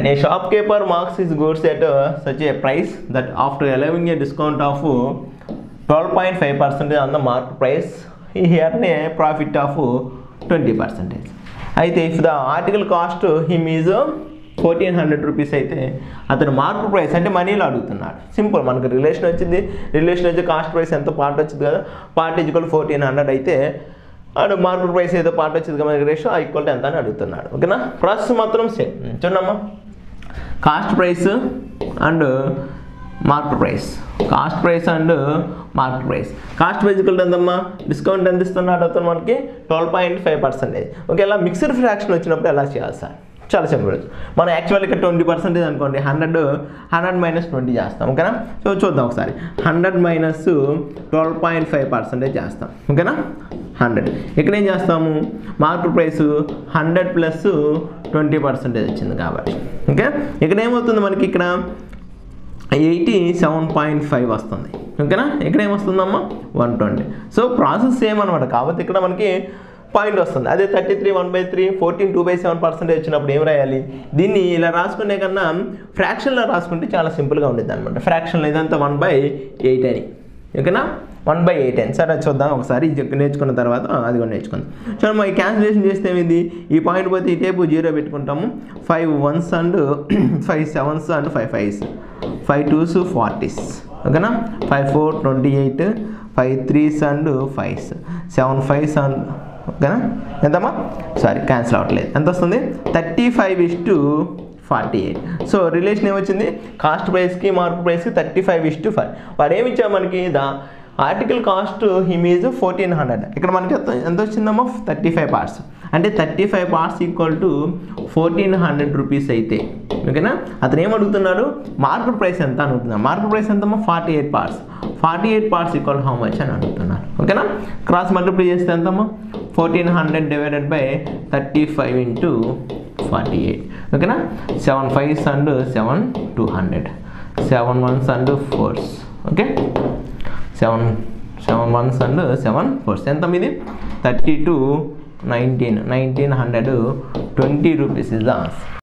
A shopkeeper marks his goods at such a price that after allowing a discount of 12.5% on the market price, he earned a profit of 20%. అయితే if the article cost him is 1400 rupees అయితే అతను market price అంటే మనీలో అడుగుతున్నాడు. Simple, మనకు relation వచ్చింది, relation వచ్చి cost price ఎంత పార్ట్ వచ్చింది కదా, పార్ట్ ఈక్వల్ 1400 అయితే అడు మార్కెట్ ప్రైస్ ఏదో పార్ట్ వచ్చింది కదా మనకి రేషియో ఈక్వల్ ఎంత అని అడుగుతున్నాడు. ఓకేనా, ప్రాసెస్ మాత్రం సేమ్. చూడమ్మా, cost price and market price, cost price and market price. Cost price equal ఎంతమ్మా, డిస్కౌంట్ ఎంత ఇస్తున్నాడు అతను మనకి 12.5%. ఓకే, ఇలా మిక్స్డ్ ఫ్రాక్షన్ వచ్చినప్పుడు ఎలా చేయాలి సార్? చాలా సింపుల్. మనం యాక్చువల్ ఇక్కడ 20% అనుకోండి, 100 మైనస్ 20 చేస్తాం. ఓకేనా, సో చూద్దాం ఒకసారి. 100 మైనస్ 12.5% చేస్తాం. ఓకేనా, 100 ఇక్కడ ఏం చేస్తాము, మార్కెట్ ప్రైస్ 100 ప్లస్ 20% వచ్చింది కాబట్టి. ఓకే, ఇక్కడ ఏమవుతుంది మనకి, ఇక్కడ 87.5 వస్తుంది. ఓకేనా, ఇక్కడ ఏమొస్తుందమ్మా 120. సో ప్రాసెస్ సేమ్ అనమాట, కాబట్టి ఇక్కడ మనకి పాయింట్ వస్తుంది. అదే 33 1/3 14 2/7% వచ్చినప్పుడు ఏం రాయాలి, దీన్ని ఇలా రాసుకునే కన్నా ఫ్రాక్షన్లో రాసుకుంటే చాలా సింపుల్గా ఉండేది అనమాట. ఫ్రాక్షన్లో ఇదంతా 1/8 అని. ఓకేనా, 1/8 అని. సరే చూద్దాం ఒకసారి, ఇది నేర్చుకున్న తర్వాత అది కూడా నేర్చుకుందాం. చూడండి, మరి క్యాన్సిలేషన్ చేస్తే ఏమిది, ఈ పాయింట్ పోతే ఈ టేపు 0 పెట్టుకుంటాము. 5 1s and 5 7s and 5 5s, 5 2s 40s. ఓకేనా, 5 4 28, 5 3s and 5s, 7 5s and ఓకేనా, ఎంతమ్మా సారీ క్యాన్సిల్ అవ్వట్లేదు, ఎంత వస్తుంది 35:48. సో రిలేషన్ ఏమొచ్చింది, కాస్ట్ ప్రైస్కి మార్కెట్ ప్రైస్కి 35:5. వాడు ఏమి ఇచ్చాడు మనకి, ఆర్టికల్ కాస్ట్ హిమ్ ఈజ్ 1400. ఇక్కడ మనకి ఎంత వచ్చిందమ్మా 35 పార్ట్స్, అంటే 35 పార్ట్స్ ఈక్వల్ టు 1400 రూపీస్ అయితే. ఓకేనా, అతను ఏం అడుగుతున్నాడు, మార్కెట్ ప్రైస్ ఎంత అని అడుగుతున్నాడు. మార్కెట్ ప్రైస్ ఎంతమ్మా 48 parts, 48 parts equal how much అని అడుగుతున్నారు. ఓకేనా, క్రాస్ మల్టిప్లై చేస్తే ఎంతమ్మా 1400 డివైడెడ్ బై 35 ఇంటూ 48. ఓకేనా, 7 5s and 7 200, 7 1s and 4s. Okay, 7 1s and 7 4s ఎంత మీది 32 19 1920 రూపీస్ ఇస్ ద ఆన్సర్.